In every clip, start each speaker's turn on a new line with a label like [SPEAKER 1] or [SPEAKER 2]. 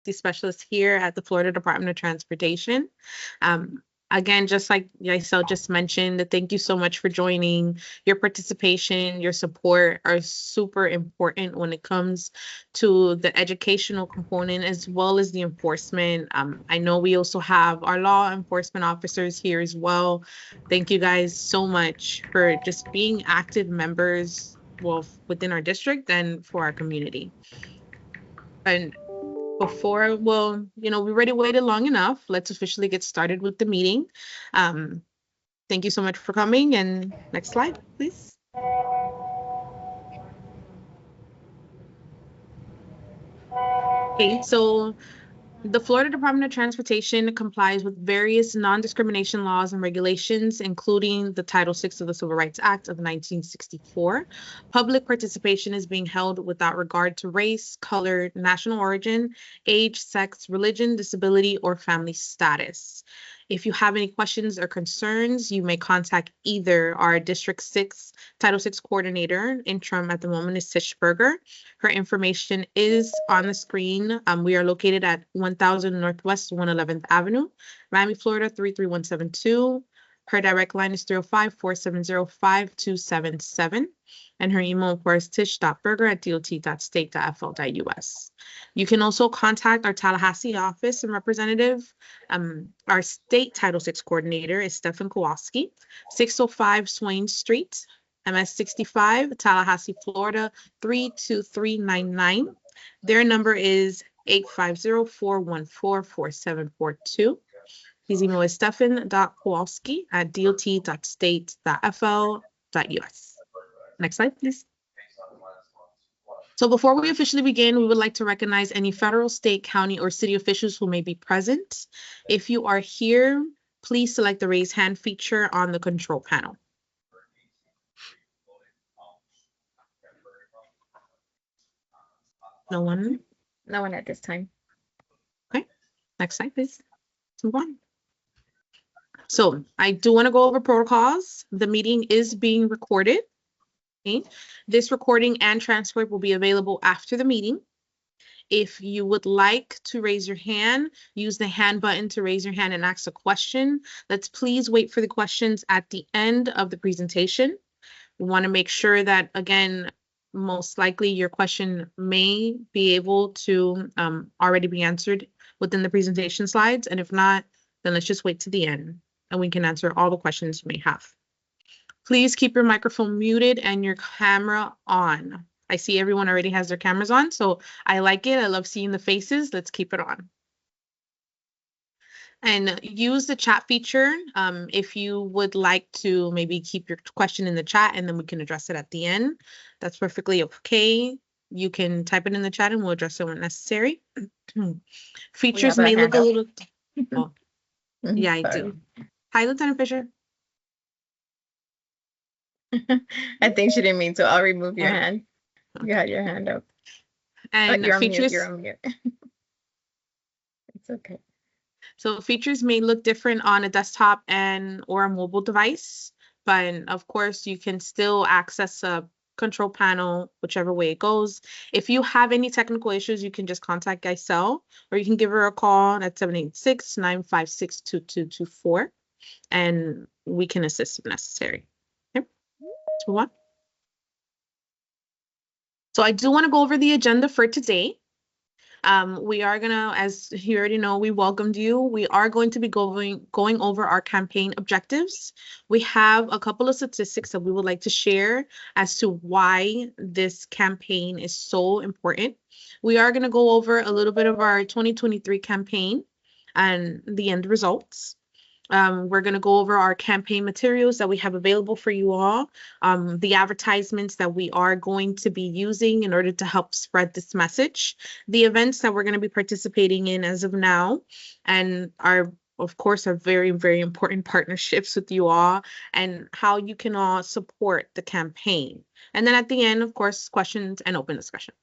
[SPEAKER 1] specialist here at the Florida Department of Transportation. Again, just like Yaisel just mentioned, thank you so much for joining. Your participation, your support are super important when it comes to the educational component as well as the enforcement. I know we also have our law enforcement officers here as well. Thank you guys so much for just being active members, well, within our district and for our community. And before, well, we already waited long enough. Let's officially get started with the meeting. Thank you so much for coming. And next slide, please. Okay, so the Florida Department of Transportation complies with various non-discrimination laws and regulations, including the Title VI of the Civil Rights Act of 1964. Public participation is being held without regard to race, color, national origin, age, sex, religion, disability, or family status. If you have any questions or concerns, you may contact either our District 6 Title VI coordinator, interim at the moment is Tischberger. Her information is on the screen. We are located at 1000 Northwest 111th Avenue, Miami, Florida 33172. Her direct line is 305-470-5277. And her email, of course, tish.berger@dot.state.fl.us. You can also contact our Tallahassee office and representative. Our state Title VI coordinator is Stephen Kowalski, 605 Swain Street, MS 65, Tallahassee, Florida, 32399. Their number is 850-414-4742. His email is stephen.kowalski@dot.state.fl.us. Next slide, please. So before we officially begin, we would like to recognize any federal, state, county, or city officials who may be present. If you are here, please select the raise hand feature on the control panel. No one?
[SPEAKER 2] No one at this time.
[SPEAKER 1] Okay, next slide, please. Let's move on. So I do want to go over protocols. The meeting is being recorded. Okay. This recording and transcript will be available after the meeting. If you would like to raise your hand, use the hand button to raise your hand and ask a question. Let's please wait for the questions at the end of the presentation. We want to make sure that, again, most likely your question may be able to already be answered within the presentation slides. And if not, then let's just wait to the end and we can answer all the questions you may have. Please keep your microphone muted and your camera on. I see everyone already has their cameras on, so I like it. I love seeing the faces. Let's keep it on. And use the chat feature if you would like to maybe keep your question in the chat and then we can address it at the end. That's perfectly okay. You can type it in the chat and we'll address it when necessary. Features may look a little... Oh, yeah, I do. Hi, Lieutenant Fisher.
[SPEAKER 2] I think she didn't mean to. I'll remove your hand. You had your hand up.
[SPEAKER 1] And
[SPEAKER 2] you're
[SPEAKER 1] features...
[SPEAKER 2] on mute. It's okay.
[SPEAKER 1] So features may look different on a desktop or a mobile device, but of course you can still access a control panel, whichever way it goes. If you have any technical issues, you can just contact Yaisel, or you can give her a call at 786-956-2224, and we can assist if necessary. Okay, let's move on. So I do want to go over the agenda for today. We are gonna, as you already know, we welcomed you. We are going to be going over our campaign objectives. We have a couple of statistics that we would like to share as to why this campaign is so important. We are gonna go over a little bit of our 2023 campaign and the end results. We're going to go over our campaign materials that we have available for you all, the advertisements that we are going to be using in order to help spread this message, the events that we're going to be participating in as of now, and of course, our very, very important partnerships with you all and how you can all support the campaign. And then at the end, of course, questions and open discussion.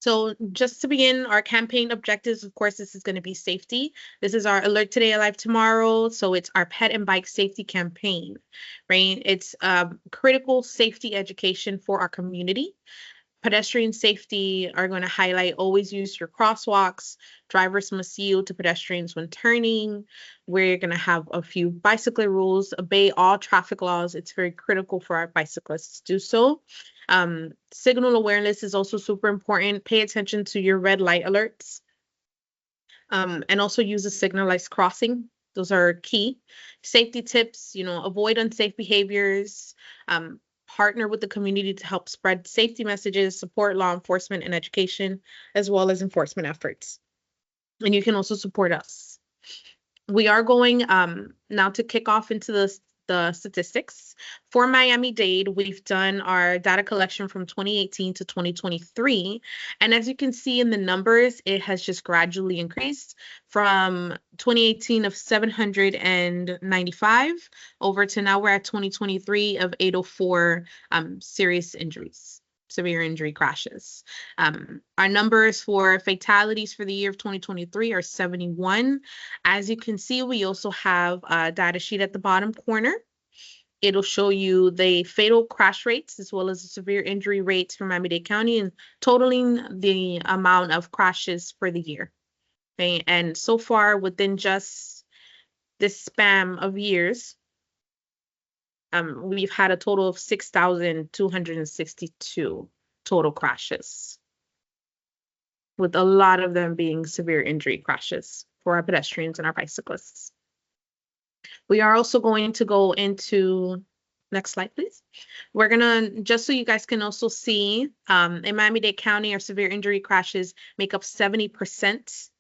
[SPEAKER 1] So just to begin, our campaign objectives, of course, this is going to be safety. This is our Alert Today, Alive Tomorrow. So it's our pet and bike safety campaign, right? It's critical safety education for our community. Pedestrian safety are going to highlight always use your crosswalks. Drivers must yield to pedestrians when turning. We're going to have a few bicycle rules. Obey all traffic laws. It's very critical for our bicyclists to do so. Signal awareness is also super important. Pay attention to your red light alerts. And also use a signalized crossing. Those are key. Safety tips, avoid unsafe behaviors, partner with the community to help spread safety messages, support law enforcement and education, as well as enforcement efforts. And you can also support us. We are going now to kick off into the statistics. For Miami-Dade, we've done our data collection from 2018 to 2023. And as you can see in the numbers, it has just gradually increased from 2018 of 795 over to now we're at 2023 of 804 serious injuries. Severe injury crashes. Our numbers for fatalities for the year of 2023 are 71. As you can see, we also have a data sheet at the bottom corner. It'll show you the fatal crash rates as well as the severe injury rates for Miami-Dade County and totaling the amount of crashes for the year. Okay, and so far within just this span of years, we've had a total of 6,262 total crashes, with a lot of them being severe injury crashes for our pedestrians and our bicyclists. We are also going to go into, next slide, please. We're gonna, just so you guys can also see, in Miami-Dade County, our severe injury crashes make up 70%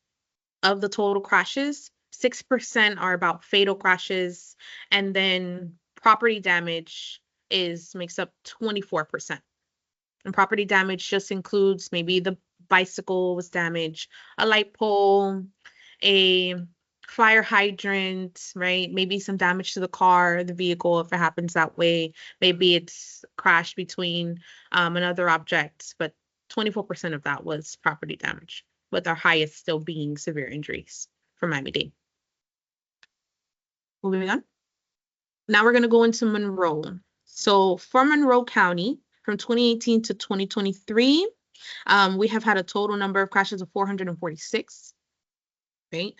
[SPEAKER 1] of the total crashes. 6% are about fatal crashes, and then property damage makes up 24%. And property damage just includes maybe the bicycle was damaged, a light pole, a fire hydrant, right? Maybe some damage to the car, the vehicle, if it happens that way. Maybe it's crashed between another object, but 24% of that was property damage, with our highest still being severe injuries for Miami-Dade. Moving on. Now we're going to go into Monroe. So for Monroe County, from 2018 to 2023, we have had a total number of crashes of 446, right?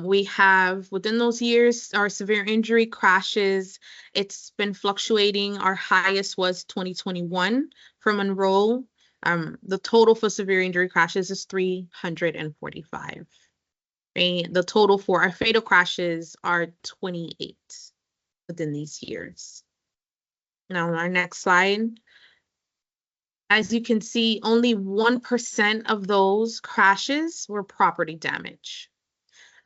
[SPEAKER 1] We have, within those years, our severe injury crashes, it's been fluctuating. Our highest was 2021 for Monroe. The total for severe injury crashes is 345. Right? The total for our fatal crashes are 28 within these years. Now, on our next slide, as you can see, only 1% of those crashes were property damage.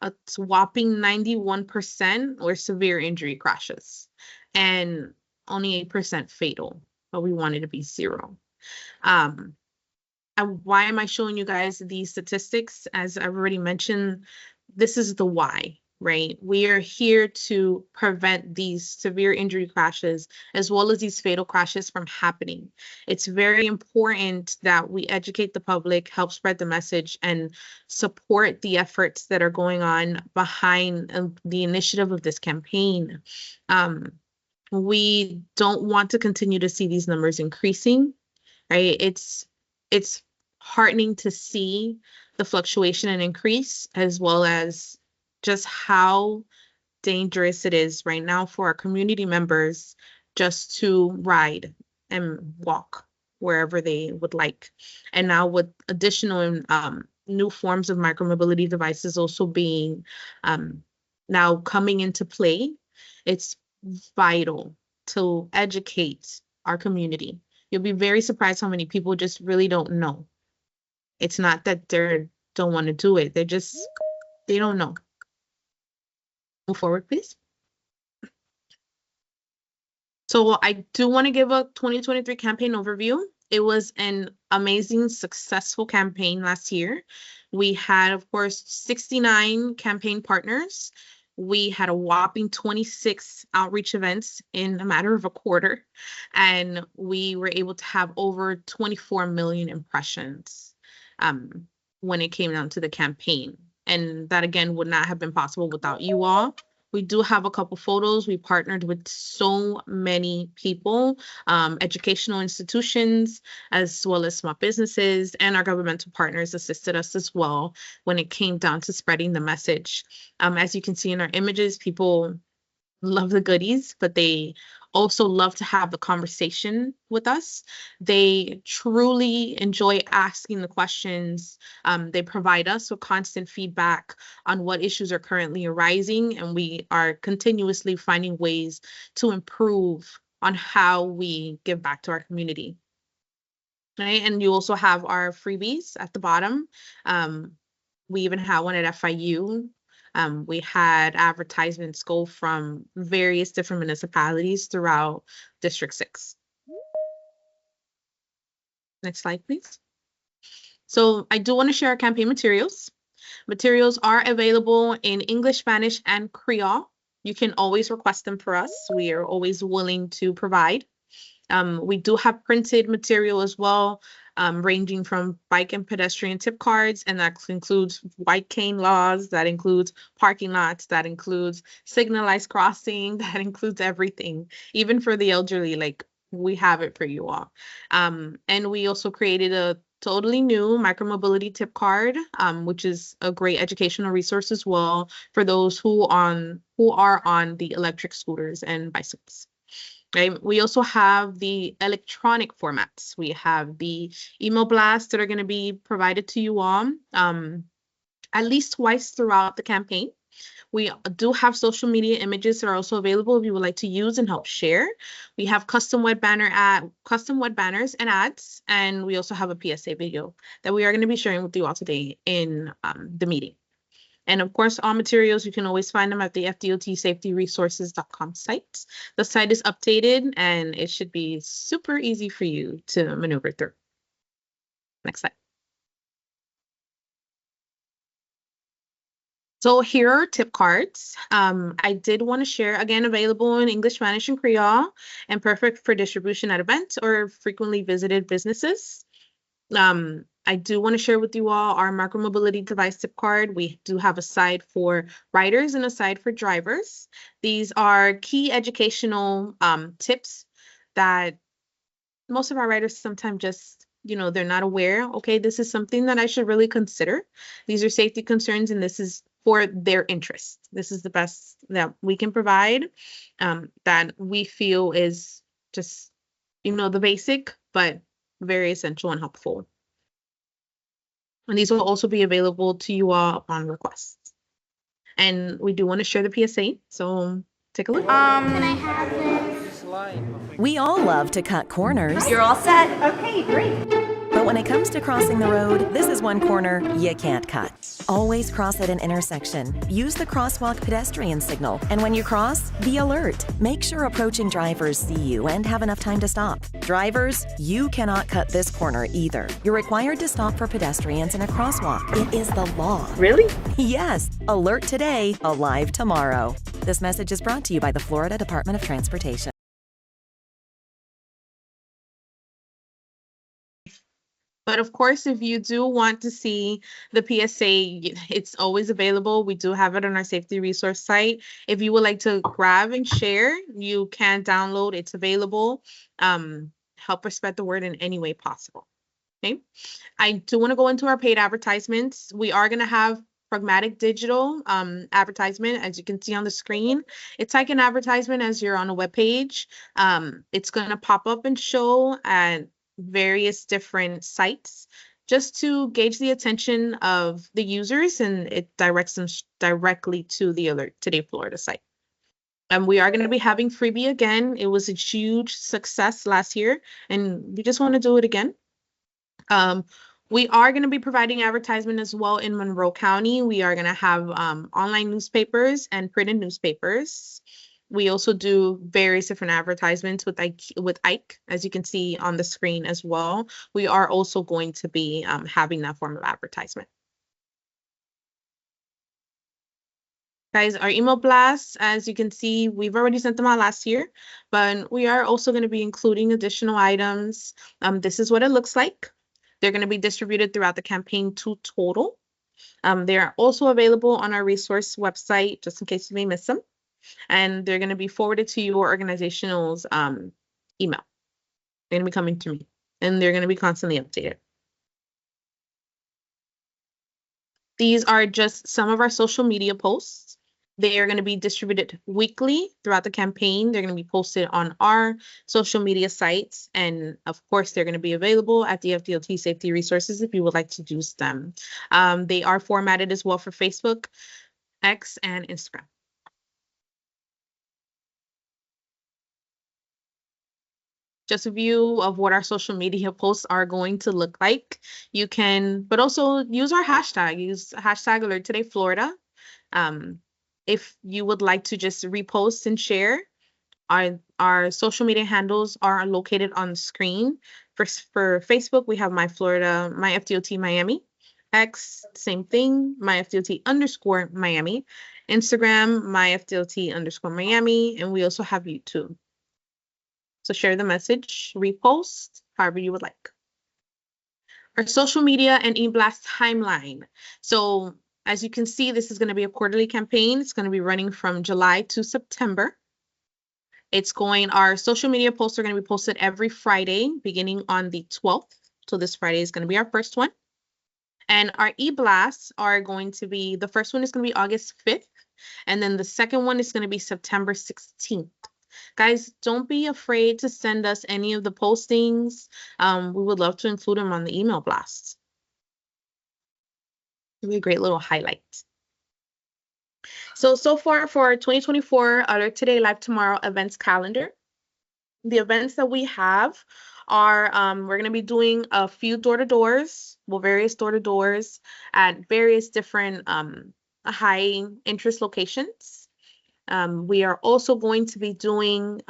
[SPEAKER 1] A whopping 91% were severe injury crashes, and only 8% fatal, but we wanted to be 0. And why am I showing you guys these statistics? As I've already mentioned, this is the why, right? We are here to prevent these severe injury crashes as well as these fatal crashes from happening. It's very important that we educate the public, help spread the message, and support the efforts that are going on behind the initiative of this campaign. We don't want to continue to see these numbers increasing, right? It's heartening to see the fluctuation and increase, as well as just how dangerous it is right now for our community members just to ride and walk wherever they would like. And now with additional new forms of micromobility devices also being now coming into play, it's vital to educate our community. You'll be very surprised how many people just really don't know. It's not that they don't want to do it. They don't know. Move forward, please. So I do want to give a 2023 campaign overview. It was an amazing, successful campaign last year. We had, of course, 69 campaign partners. We had a whopping 26 outreach events in a matter of a quarter, and we were able to have over 24 million impressions when it came down to the campaign. And that, again, would not have been possible without you all. We do have a couple photos. We partnered with so many people, educational institutions, as well as small businesses, and our governmental partners assisted us as well when it came down to spreading the message. As you can see in our images, people love the goodies, but they also love to have the conversation with us. They truly enjoy asking the questions. They provide us with constant feedback on what issues are currently arising, and we are continuously finding ways to improve on how we give back to our community. Right? And you also have our freebies at the bottom. We even have one at FIU. We had advertisements go from various different municipalities throughout District 6. Next slide, please. So I do want to share our campaign materials. Materials are available in English, Spanish, and Creole. You can always request them for us. We are always willing to provide. We do have printed material as well, ranging from bike and pedestrian tip cards, and that includes white cane laws, that includes parking lots, that includes signalized crossing, that includes everything, even for the elderly, like we have it for you all. And we also created a totally new micromobility tip card, which is a great educational resource as well for those who are on the electric scooters and bicycles. Right. We also have the electronic formats. We have the email blasts that are going to be provided to you all at least twice throughout the campaign. We do have social media images that are also available if you would like to use and help share. We have custom web banners and ads, and we also have a PSA video that we are going to be sharing with you all today in the meeting. And of course, all materials, you can always find them at the FDOT safetyresources.com site. The site is updated and it should be super easy for you to maneuver through. Next slide. So here are tip cards. I did want to share, again, available in English, Spanish, and Creole, and perfect for distribution at events or frequently visited businesses. I do want to share with you all our micromobility device tip card. We do have a side for riders and a side for drivers. These are key educational tips that most of our riders sometimes just, they're not aware. Okay, this is something that I should really consider. These are safety concerns, and this is for their interest. This is the best that we can provide, that we feel is just, the basic, but very essential and helpful. And these will also be available to you all upon request. And we do want to share the PSA, so take a look.
[SPEAKER 3] Can I have this?
[SPEAKER 4] We all love to cut corners.
[SPEAKER 3] You're all set? Okay, great.
[SPEAKER 4] But when it comes to crossing the road, this is one corner you can't cut. Always cross at an intersection. Use the crosswalk pedestrian signal. And when you cross, be alert. Make sure approaching drivers see you and have enough time to stop. Drivers, you cannot cut this corner either. You're required to stop for pedestrians in a crosswalk. It is the law.
[SPEAKER 1] Really?
[SPEAKER 4] Yes. Alert today, alive tomorrow. This message is brought to you by the Florida Department of Transportation.
[SPEAKER 1] But of course, if you do want to see the PSA, it's always available. We do have it on our safety resource site. If you would like to grab and share, you can download. It's available. Help us spread the word in any way possible. Okay. I do want to go into our paid advertisements. We are going to have pragmatic digital advertisement, as you can see on the screen. It's like an advertisement as you're on a web page. It's going to pop up and show at various different sites just to gauge the attention of the users, and it directs them directly to the Alert Today Florida site. And we are going to be having freebie again. It was a huge success last year, and we just want to do it again. We are going to be providing advertisement as well in Monroe County. We are going to have online newspapers and printed newspapers. We also do various different advertisements with Ike, as you can see on the screen as well. We are also going to be having that form of advertisement. Guys, our email blasts, as you can see, we've already sent them out last year, but we are also going to be including additional items. This is what it looks like. They're going to be distributed throughout the campaign to total. They are also available on our resource website, just in case you may miss them. and they're going to be forwarded to your organizational's email. They're going to be coming to me, and they're going to be constantly updated. These are just some of our social media posts. They are going to be distributed weekly throughout the campaign. They're going to be posted on our social media sites. And of course, they're going to be available at the FDOT safety resources if you would like to use them. They are formatted as well for Facebook, X, and Instagram. Just a view of what our social media posts are going to look like. You can, but also use our hashtag. Use hashtag Alert Today Florida. If you would like to just repost and share, our social media handles are located on the screen. For Facebook, we have my FDOT Miami. X, same thing, my FDOT _Miami. Instagram, my FDOT _Miami. And we also have YouTube. So share the message, repost, however you would like. Our social media and e-blast timeline. So as you can see, this is going to be a quarterly campaign. It's going to be running from July to September. Our social media posts are going to be posted every Friday, beginning on the 12th. So this Friday is going to be our first one. And our e-blasts are going to be, the first one is going to be August 5th. And then the second one is going to be September 16th. Guys, don't be afraid to send us any of the postings. We would love to include them on the email blasts. It'll be a great little highlight. So far for our 2024 Alert Today Live Tomorrow events calendar, the events that we have are, we're going to be doing a few door-to-doors, various door-to-doors at various different high interest locations. We are also going to be doing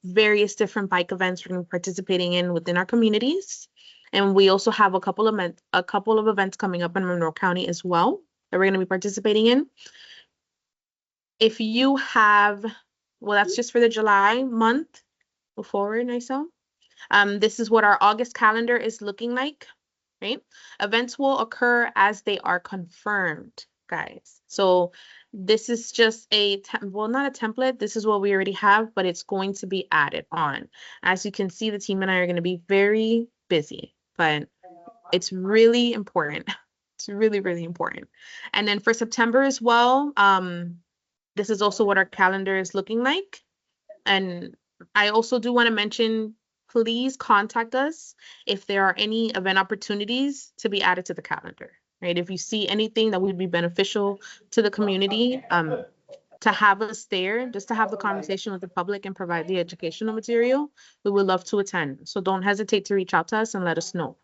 [SPEAKER 1] various different bike events we're going to be participating in within our communities. And we also have a couple of events coming up in Monroe County as well that we're going to be participating in. If you have, that's just for the July month. Go forward, Nysel. This is what our August calendar is looking like, right? Events will occur as they are confirmed, guys. So this is just not a template. This is what we already have, but it's going to be added on. As you can see, the team and I are going to be very busy, but it's really important. It's really, really important. And then for September as well, this is also what our calendar is looking like. And I also do want to mention, please contact us if there are any event opportunities to be added to the calendar, right? If you see anything that would be beneficial to the community, to have us there, just to have the conversation with the public and provide the educational material, we would love to attend. So don't hesitate to reach out to us and let us know.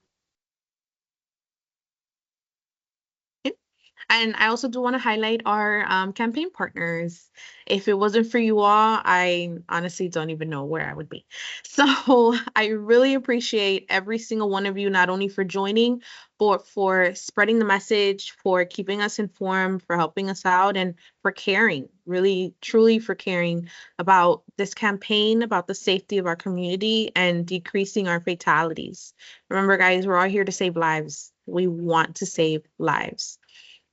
[SPEAKER 1] And I also do want to highlight our campaign partners. If it wasn't for you all, I honestly don't even know where I would be. So I really appreciate every single one of you, not only for joining, but for spreading the message, for keeping us informed, for helping us out, and for caring, really, truly for caring about this campaign, about the safety of our community and decreasing our fatalities. Remember, guys, we're all here to save lives. We want to save lives.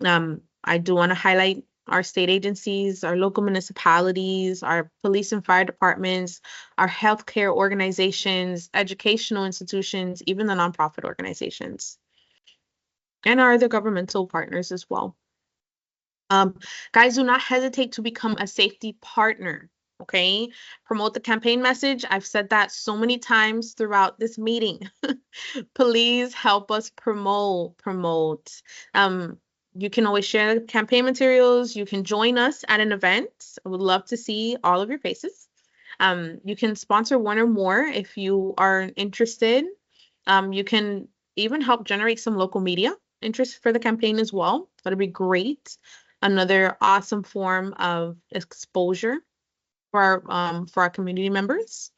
[SPEAKER 1] I do want to highlight our state agencies, our local municipalities, our police and fire departments, our healthcare organizations, educational institutions, even the nonprofit organizations, and our other governmental partners as well. Guys, do not hesitate to become a safety partner. Okay, promote the campaign message. I've said that so many times throughout this meeting. Please help us promote. You can always share the campaign materials. You can join us at an event. I would love to see all of your faces. You can sponsor one or more if you are interested. You can even help generate some local media interest for the campaign as well. That'd be great. Another awesome form of exposure for our community members.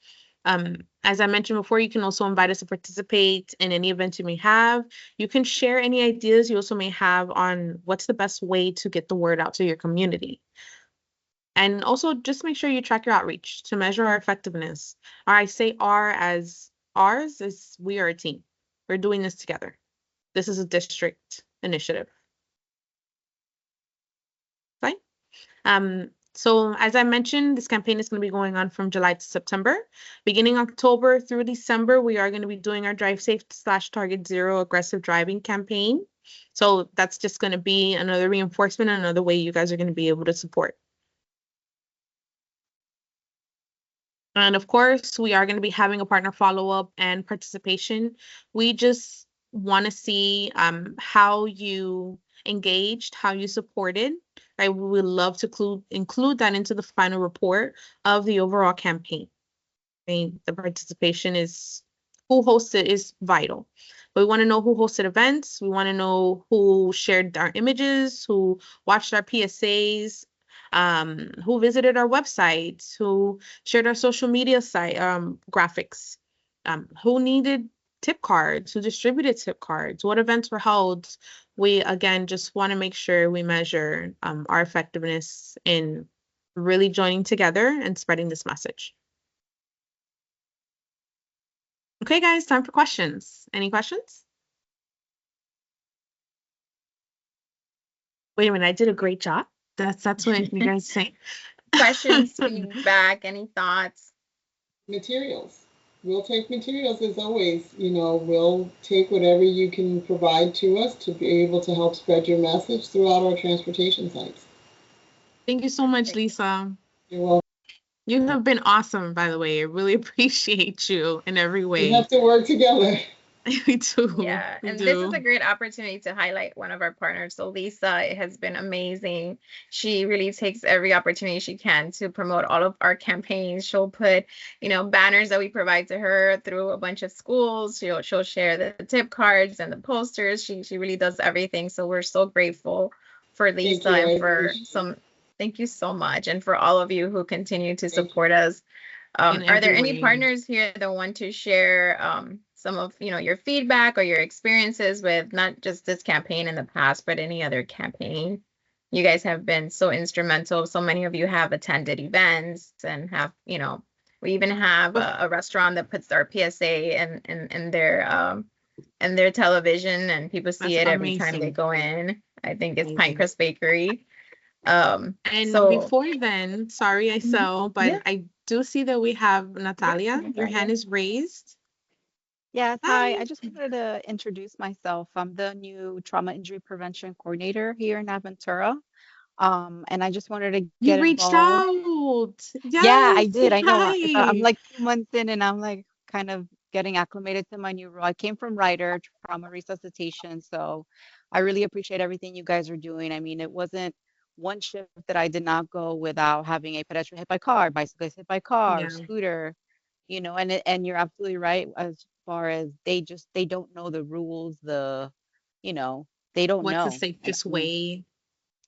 [SPEAKER 1] As I mentioned before, you can also invite us to participate in any event you may have. You can share any ideas you also may have on what's the best way to get the word out to your community. And also just make sure you track your outreach to measure our effectiveness. I say ours as we are a team. We're doing this together. This is a district initiative. Fine. So as I mentioned, this campaign is going to be going on from July to September. Beginning October through December, we are going to be doing our Drive Safe / Target Zero aggressive driving campaign. So that's just going to be another reinforcement, another way you guys are going to be able to support. And of course, we are going to be having a partner follow-up and participation. We just want to see how you engaged, how you supported. Right? We would love to include that into the final report of the overall campaign. Right? The participation is who hosted is vital. But we want to know who hosted events. We want to know who shared our images, who watched our PSAs, who visited our websites, who shared our social media site graphics, who needed tip cards, who distributed tip cards, what events were held. We again just want to make sure we measure our effectiveness in really joining together and spreading this message. Okay, guys, time for questions. Any questions? Wait a minute, I did a great job. That's what you guys say.
[SPEAKER 2] Questions, feedback, any thoughts?
[SPEAKER 5] Materials. We'll take materials as always. We'll take whatever you can provide to us to be able to help spread your message throughout our transportation sites.
[SPEAKER 1] Thank you so much, Lisa.
[SPEAKER 5] You're welcome.
[SPEAKER 1] You have been awesome, by the way. I really appreciate you in every way.
[SPEAKER 5] We have to work together.
[SPEAKER 1] We do.
[SPEAKER 2] Yeah,
[SPEAKER 1] we
[SPEAKER 2] and
[SPEAKER 1] do.
[SPEAKER 2] this is a great opportunity to highlight one of our partners. So Lisa has been amazing. She really takes every opportunity she can to promote all of our campaigns. She'll put, banners that we provide to her through a bunch of schools. She'll share the tip cards and the posters. She really does everything. So we're so grateful for Lisa and for thank you so much. And for all of you who continue to support us. Are there any partners here that want to share some of your feedback or your experiences with not just this campaign in the past, but any other campaign? You guys have been so instrumental. So many of you have attended events and have, we even have a restaurant that puts our PSA in their television, and people see it every time they go in. I think it's Pinecrest Bakery.
[SPEAKER 1] And before then, sorry, but I do see that we have Natalia. Your hand is raised.
[SPEAKER 6] Yes, hi. I just wanted to introduce myself. I'm the new trauma injury prevention coordinator here in Aventura. And I just wanted to get
[SPEAKER 1] You reached
[SPEAKER 6] involved.
[SPEAKER 1] out.
[SPEAKER 6] Yeah, I
[SPEAKER 1] Yes.
[SPEAKER 6] did. I know. I'm
[SPEAKER 1] Hi.
[SPEAKER 6] like 2 months in and I'm like kind of getting acclimated to my new role. I came from Ryder, trauma resuscitation. So I really appreciate everything you guys are doing. I mean, it wasn't one shift that I did not go without having a pedestrian hit by car, bicyclist hit by car,
[SPEAKER 1] Yeah.
[SPEAKER 6] scooter, and you're absolutely right as far as they don't know the rules, they don't
[SPEAKER 1] What's the
[SPEAKER 6] know.
[SPEAKER 1] safest way?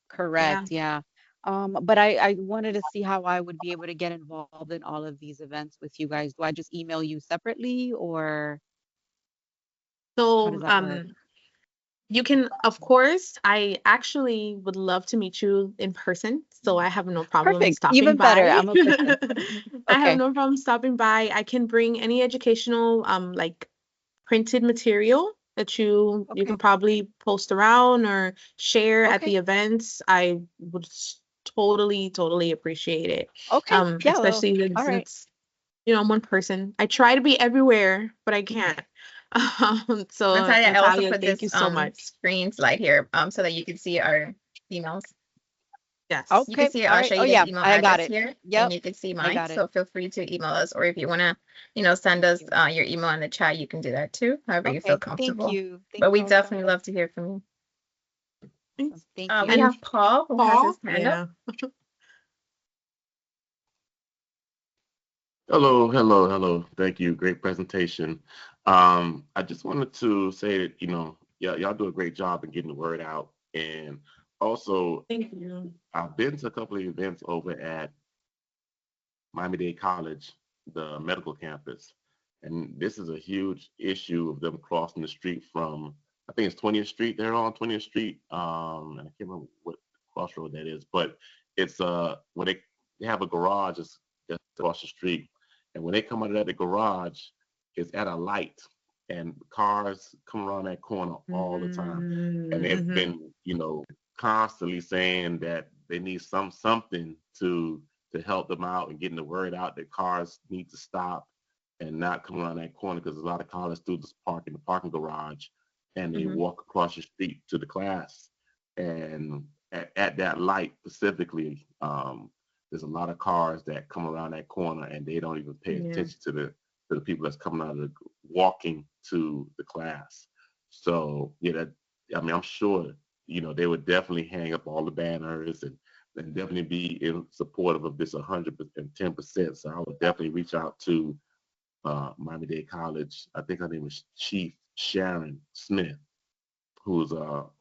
[SPEAKER 6] Correct, yeah. But I wanted to see how I would be able to get involved in all of these events with you guys. Do I just email you separately or how
[SPEAKER 1] So,
[SPEAKER 6] does that work?
[SPEAKER 1] you can, of course, I actually would love to meet you in person, so I have no problem
[SPEAKER 6] Perfect.
[SPEAKER 1] stopping
[SPEAKER 6] Even better.
[SPEAKER 1] by.
[SPEAKER 6] I'm a person.
[SPEAKER 1] I have
[SPEAKER 6] Okay.
[SPEAKER 1] no problem stopping by. I can bring any educational, like printed material that you
[SPEAKER 6] Okay.
[SPEAKER 1] can probably post around or share at the
[SPEAKER 6] Okay.
[SPEAKER 1] events. I would totally appreciate it.
[SPEAKER 6] Okay. Yeah, well,
[SPEAKER 1] Especially
[SPEAKER 6] all right.
[SPEAKER 1] since I'm one person. I try to be everywhere, but I can't. So
[SPEAKER 2] Natalia, I also
[SPEAKER 1] Natalia,
[SPEAKER 2] put
[SPEAKER 1] thank
[SPEAKER 2] this
[SPEAKER 1] you so much.
[SPEAKER 2] screen slide here so that you can see our emails.
[SPEAKER 1] Yes.
[SPEAKER 2] You can
[SPEAKER 6] Okay.
[SPEAKER 2] see,
[SPEAKER 6] All
[SPEAKER 2] I'll
[SPEAKER 6] right.
[SPEAKER 2] show
[SPEAKER 6] Oh
[SPEAKER 2] you the
[SPEAKER 6] yeah,
[SPEAKER 2] email
[SPEAKER 6] I got
[SPEAKER 2] address
[SPEAKER 6] it.
[SPEAKER 2] here, and
[SPEAKER 6] Yep,
[SPEAKER 2] you can see
[SPEAKER 6] I
[SPEAKER 2] mine.
[SPEAKER 6] got it.
[SPEAKER 2] So feel free to email us, or if you want to, send us your email in the chat, you can do that too, however you feel
[SPEAKER 6] Okay. Thank
[SPEAKER 2] comfortable.
[SPEAKER 6] you. Thank
[SPEAKER 2] But
[SPEAKER 6] you
[SPEAKER 2] we
[SPEAKER 6] all so
[SPEAKER 2] definitely
[SPEAKER 6] much.
[SPEAKER 2] love to hear from you.
[SPEAKER 6] Awesome. Thank
[SPEAKER 2] We
[SPEAKER 6] you.
[SPEAKER 2] have Paul who has his
[SPEAKER 1] Paul,
[SPEAKER 2] hand up.
[SPEAKER 1] yeah.
[SPEAKER 7] Hello. Thank you. Great presentation. I just wanted to say that, y'all do a great job in getting the word out. And also,
[SPEAKER 1] Thank you.
[SPEAKER 7] I've been to a couple of events over at Miami-Dade College, the medical campus. And this is a huge issue of them crossing the street from, I think it's 20th Street. They're on 20th Street. And I can't remember what crossroad that is, but it's when they have a garage just across the street. And when they come out of the garage, it's at a light, and cars come around that corner all the time. And they've
[SPEAKER 1] Mhm.
[SPEAKER 7] been, constantly saying that they need something to help them out and getting the word out that cars need to stop and not come around that corner, because a lot of college students park in the parking garage and they walk across the street to the class. And at that light specifically, there's a lot of cars that come around that corner and they don't even pay attention to the people that's coming out of the walking to the class. So yeah, I'm sure, they would definitely hang up all the banners and definitely be in supportive of this 110%. So I would definitely reach out to Miami-Dade College. I think her name is Chief Sharon Smith, who's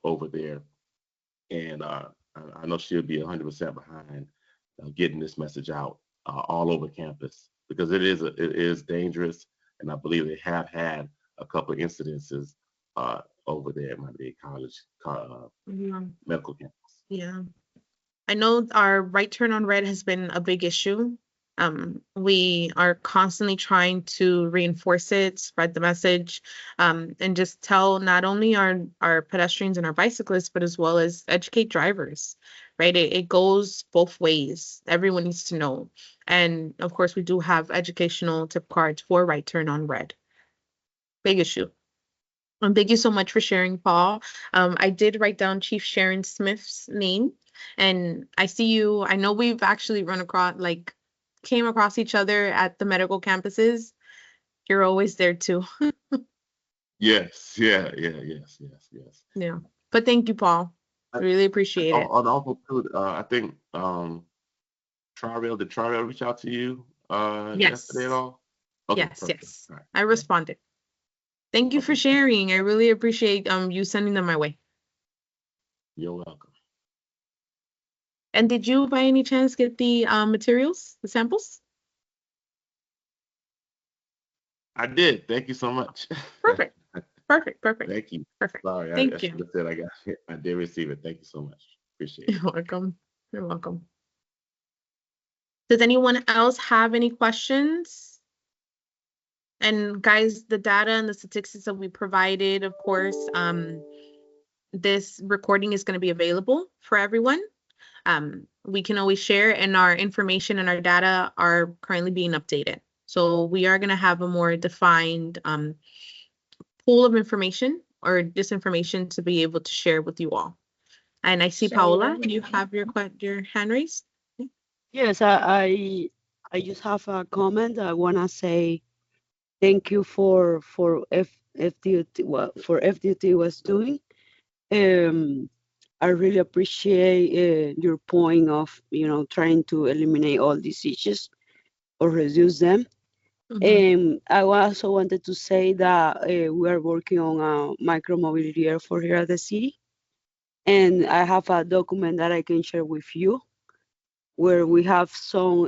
[SPEAKER 7] over there. And I know she'll be 100% behind getting this message out all over campus, because it is dangerous. And I believe they have had a couple of incidences over there at Miami-Dade College medical campus.
[SPEAKER 1] Yeah. I know our right turn on red has been a big issue. We are constantly trying to reinforce it, spread the message, and just tell not only our pedestrians and our bicyclists, but as well as educate drivers, right? It goes both ways. Everyone needs to know. And of course, we do have educational tip cards for right turn on red. Big issue. Thank you so much for sharing, Paul. I did write down Chief Sharon Smith's name, and I see you. I know we've actually came across each other at the medical campuses. You're always there too.
[SPEAKER 7] Yes, yes.
[SPEAKER 1] Yeah. But thank you, Paul. Really appreciate it.
[SPEAKER 7] And also too, I think did Tri-Rail reach out to you yesterday at all? Okay,
[SPEAKER 1] Yes,
[SPEAKER 7] perfect.
[SPEAKER 1] yes.
[SPEAKER 7] All right.
[SPEAKER 1] I responded. Thank you for sharing. I really appreciate you sending them my way.
[SPEAKER 7] You're welcome.
[SPEAKER 1] And did you by any chance get the materials, the samples?
[SPEAKER 7] I did. Thank you so much.
[SPEAKER 1] Perfect.
[SPEAKER 7] Thank you.
[SPEAKER 1] Perfect.
[SPEAKER 7] Sorry,
[SPEAKER 1] Thank
[SPEAKER 7] I
[SPEAKER 1] you.
[SPEAKER 7] should have said I got it. I did receive it. Thank you so much. Appreciate it.
[SPEAKER 1] You're welcome. You're welcome. Does anyone else have any questions? And guys, the data and the statistics that we provided, of course, this recording is going to be available for everyone. We can always share, and our information and our data are currently being updated. So we are going to have a more defined pool of information or disinformation to be able to share with you all. And I see Paola, you have your hand raised.
[SPEAKER 8] Yes, I just have a comment. I wanna say thank you for FDOT for FDOT was doing. I really appreciate your point of trying to eliminate all these issues or reduce them. I also wanted to say that we are working on a micro mobility effort here at the city, and I have a document that I can share with you where we have some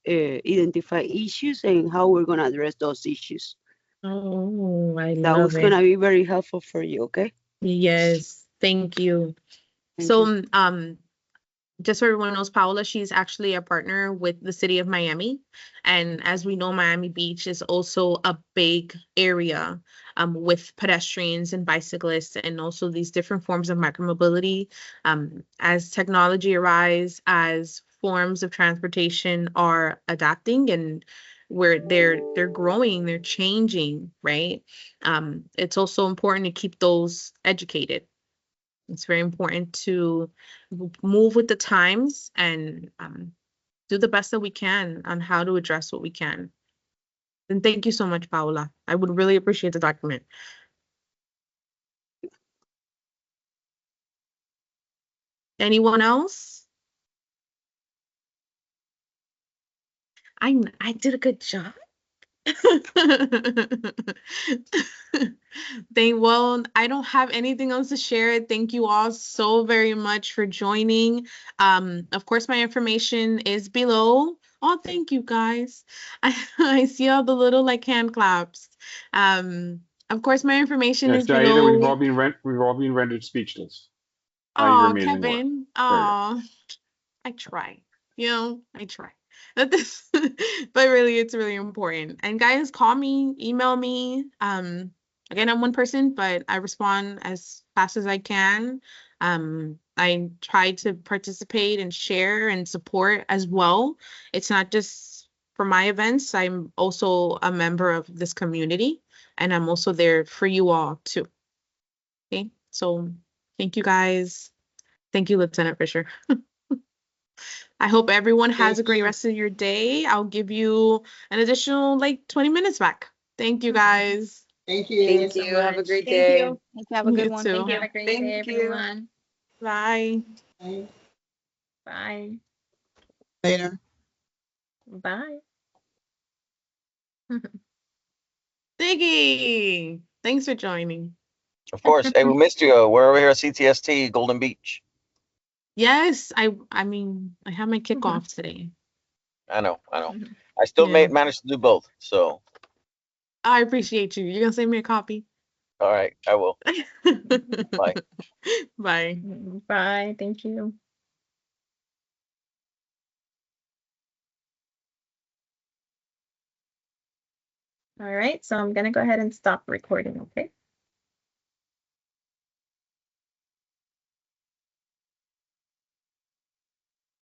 [SPEAKER 8] identified issues and how we're going to address those issues.
[SPEAKER 1] Oh, I
[SPEAKER 8] That
[SPEAKER 1] love
[SPEAKER 8] was going
[SPEAKER 1] it.
[SPEAKER 8] to be very helpful for you, okay?
[SPEAKER 1] Yes, thank you.
[SPEAKER 8] Thank
[SPEAKER 1] So,
[SPEAKER 8] you.
[SPEAKER 1] just so everyone knows, Paola, she's actually a partner with the city of Miami. And as we know, Miami Beach is also a big area with pedestrians and bicyclists and also these different forms of micromobility. As technology arises, as forms of transportation are adapting and where they're growing, they're changing, right? It's also important to keep those educated. It's very important to move with the times and do the best that we can on how to address what we can. And thank you so much, Paola. I would really appreciate the document. Anyone else? I did a good job. Well, I don't have anything else to share. Thank you all so very much for joining. Of course, my information is below. Oh, thank you guys. I see all the little hand claps. Of course, my information
[SPEAKER 9] Yes,
[SPEAKER 1] is
[SPEAKER 9] Diana,
[SPEAKER 1] below.
[SPEAKER 9] we've all been rendered speechless. Your
[SPEAKER 1] Oh,
[SPEAKER 9] amazing work.
[SPEAKER 1] Kevin.
[SPEAKER 9] There you go.
[SPEAKER 1] Oh, I try. I try. But really, it's really important. And guys, call me, email me. Again, I'm one person, but I respond as fast as I can. I try to participate and share and support as well. It's not just for my events. I'm also a member of this community, and I'm also there for you all too. Okay, so thank you guys. Thank you, Lieutenant Fisher. I hope everyone has
[SPEAKER 5] Thank
[SPEAKER 1] a great
[SPEAKER 5] you.
[SPEAKER 1] rest of your day. I'll give you an additional like 20 minutes back. Thank you guys.
[SPEAKER 5] Thank you.
[SPEAKER 2] Thank you
[SPEAKER 8] Thank
[SPEAKER 2] so
[SPEAKER 8] you. Have a
[SPEAKER 2] much.
[SPEAKER 8] great
[SPEAKER 6] Thank
[SPEAKER 8] day.
[SPEAKER 6] you. Let's have a good
[SPEAKER 1] You
[SPEAKER 6] one.
[SPEAKER 1] too.
[SPEAKER 6] Thank you.
[SPEAKER 2] Have a great
[SPEAKER 8] Thank
[SPEAKER 2] day,
[SPEAKER 8] you.
[SPEAKER 2] everyone.
[SPEAKER 1] Bye.
[SPEAKER 5] Bye.
[SPEAKER 2] Bye.
[SPEAKER 10] Later.
[SPEAKER 2] Bye.
[SPEAKER 1] Diggy, thanks for joining.
[SPEAKER 11] Of course. Hey, we missed you. We're over here at CTST, Golden Beach.
[SPEAKER 1] Yes, I mean, I have my kickoff today.
[SPEAKER 11] I know. I still
[SPEAKER 1] Yeah.
[SPEAKER 11] managed to do both. So,
[SPEAKER 1] I appreciate you. You're gonna send me a copy.
[SPEAKER 11] all right, I will. Bye.
[SPEAKER 1] Bye.
[SPEAKER 2] Bye. Thank you. All right, so I'm gonna go ahead and stop recording, okay?